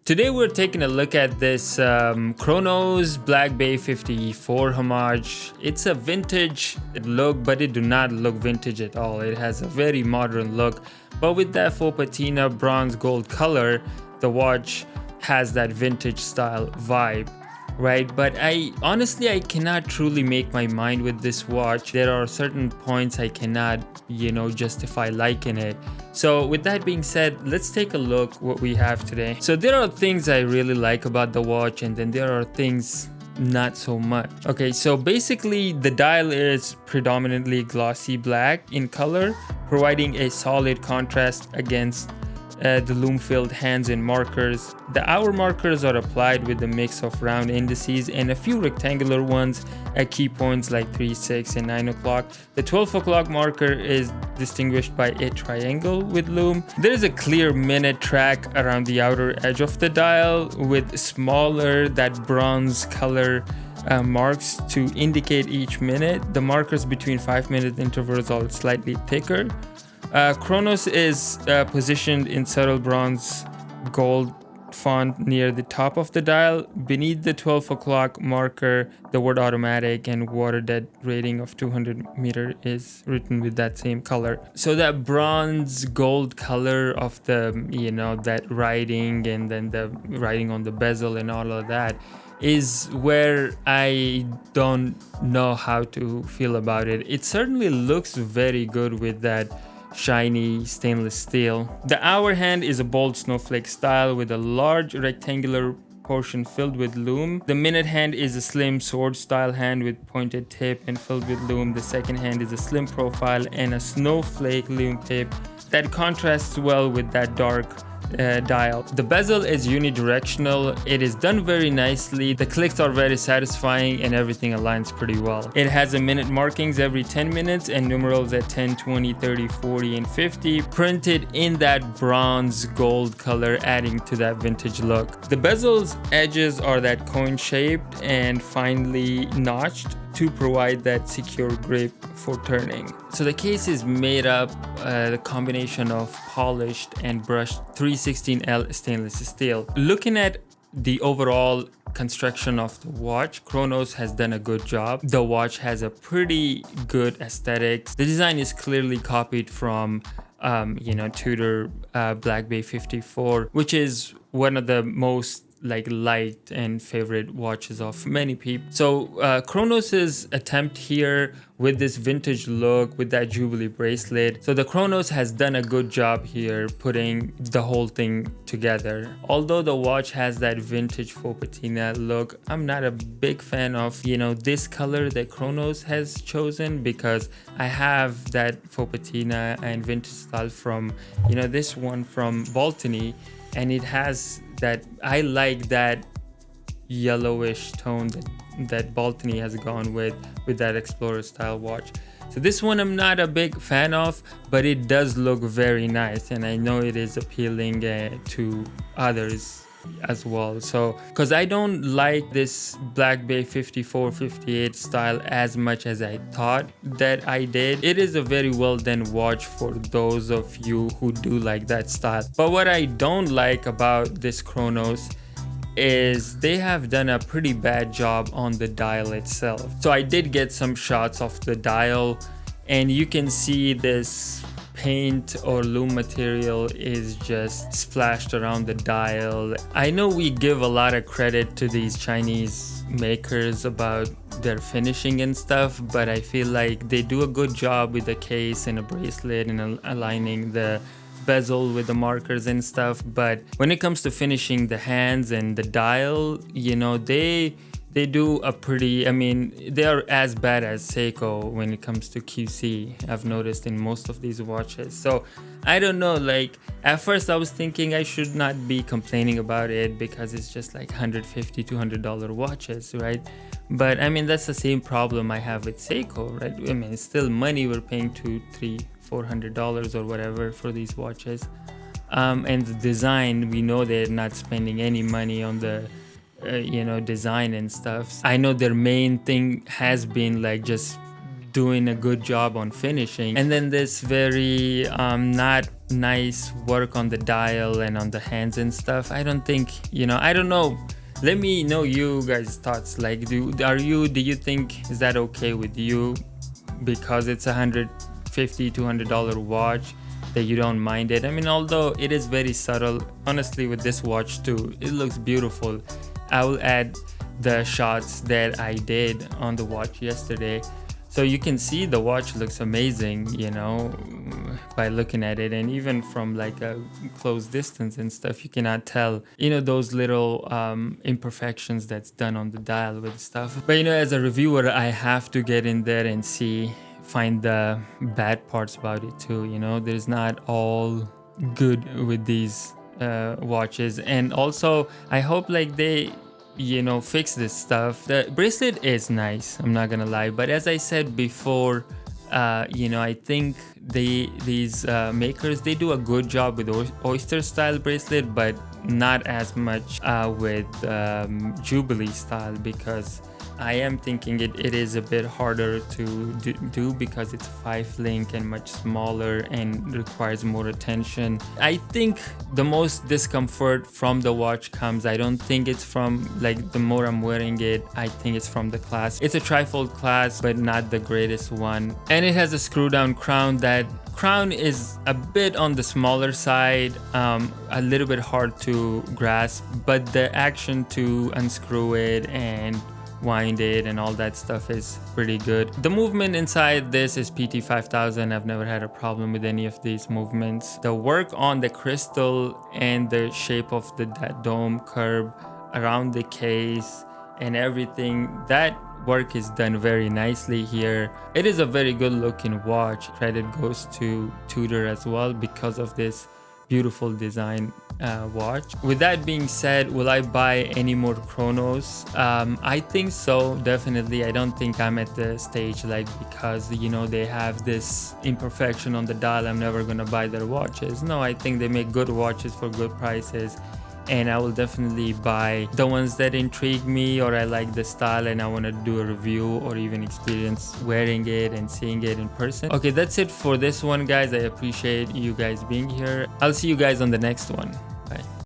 Today we're taking a look at this Cronos BB54 Homage. It's a vintage look, but it do not look vintage at all. It has a very modern look, but with that faux patina bronze gold color, the watch has that vintage style vibe, right? But I cannot truly make my mind with this watch. There are certain points I cannot, justify liking it. So with that being said, let's take a look what we have today. So there are things I really like about the watch, and then there are things not so much. Okay, so basically the dial is predominantly glossy black in color, providing a solid contrast against the lume-filled hands and markers. The hour markers are applied with a mix of round indices and a few rectangular ones at key points like 3, 6, and 9 o'clock. The 12 o'clock marker is distinguished by a triangle with lume. There is a clear minute track around the outer edge of the dial with smaller, that bronze color marks to indicate each minute. The markers between 5-minute intervals are slightly thicker. Cronos is positioned in subtle bronze gold font near the top of the dial. Beneath the 12 o'clock marker, the word automatic and water dead rating of 200 meter is written with that same color. So that bronze gold color of the, that writing, and then the writing on the bezel and all of that, is where I don't know how to feel about it. It certainly looks very good with that shiny stainless steel. The hour hand is a bold snowflake style with a large rectangular portion filled with lume. The minute hand is a slim sword style hand with pointed tip and filled with lume. The second hand is a slim profile and a snowflake lume tip that contrasts well with that dark dial. The bezel is unidirectional. It is done very nicely. The clicks are very satisfying and everything aligns pretty well. It has a minute markings every 10 minutes and numerals at 10, 20, 30, 40, and 50 printed in that bronze gold color, adding to that vintage look. The bezel's edges are that coin shaped and finely notched to provide that secure grip for turning. So the case is made up the combination of polished and brushed 316L stainless steel. Looking at the overall construction of the watch, Cronos has done a good job. The watch has a pretty good aesthetics. The design is clearly copied from Tudor BB54, which is one of the most liked and favorite watches of many people. So Cronos's attempt here with this vintage look with that Jubilee bracelet, so the Cronos has done a good job here putting the whole thing together. Although the watch has that vintage faux patina look, I'm not a big fan of this color that Cronos has chosen, because I have that faux patina and vintage style from this one from Baltony, and it has that, I like that yellowish tone that Baltony has gone with that Explorer style watch. So this one I'm not a big fan of, but it does look very nice, and I know it is appealing to others as well. So because I don't like this Black Bay 54-58 style as much as I thought that I did. It is a very well done watch for those of you who do like that style. But what I don't like about this Cronos is they have done a pretty bad job on the dial itself. So I did get some shots of the dial, and you can see this paint or lume material is just splashed around the dial. I know we give a lot of credit to these Chinese makers about their finishing and stuff, but I feel like they do a good job with the case and a bracelet and aligning the bezel with the markers and stuff. But when it comes to finishing the hands and the dial, they do a pretty, they are as bad as Seiko when it comes to QC, I've noticed in most of these watches. So I don't know, at first I was thinking I should not be complaining about it because it's just like $150, $200 watches, right? But that's the same problem I have with Seiko, right? It's still money. We're paying $200, $300, $400 or whatever for these watches. And the design, we know they're not spending any money on the design and stuff. I know their main thing has been just doing a good job on finishing, and then this very not nice work on the dial and on the hands and stuff. I don't think, you know, I don't know. Let me know you guys' thoughts. Like, do you think, is that okay with you? Because it's $150, $200 watch, that you don't mind it? I mean, although it is very subtle, honestly, with this watch too, it looks beautiful. I will add the shots that I did on the watch yesterday, so you can see the watch looks amazing, you know, by looking at it. And even from like a close distance and stuff, you cannot tell, you know, those little imperfections that's done on the dial with stuff. But you know, as a reviewer, I have to get in there and find the bad parts about it too. You know, there's not all good with these watches. And also, I hope like they, you know, fix this stuff. The bracelet is nice, I'm not gonna lie, but as I said before, you know, I think these makers, they do a good job with oyster style bracelet, but not as much with Jubilee style, because I am thinking it is a bit harder to do because it's 5-link and much smaller and requires more attention. I think the most discomfort from the watch comes, I don't think it's from, like, the more I'm wearing it, I think it's from the clasp. It's a trifold clasp, but not the greatest one. And it has a screw down crown. That crown is a bit on the smaller side, a little bit hard to grasp, but the action to unscrew it and wind it and all that stuff is pretty good. The movement inside this is PT5000. I've never had a problem with any of these movements. The work on the crystal and the shape of that dome curve around the case and everything, that work is done very nicely here. It is a very good looking watch. Credit goes to Tudor as well because of this beautiful design watch. With that being said, will I buy any more Chronos? I think so, definitely. I don't think I'm at the stage, like, because, you know, they have this imperfection on the dial, I'm never gonna buy their watches. No, I think they make good watches for good prices, and I will definitely buy the ones that intrigue me, or I like the style and I want to do a review or even experience wearing it and seeing it in person. Okay, that's it for this one, guys. I appreciate you guys being here. I'll see you guys on the next one. Bye.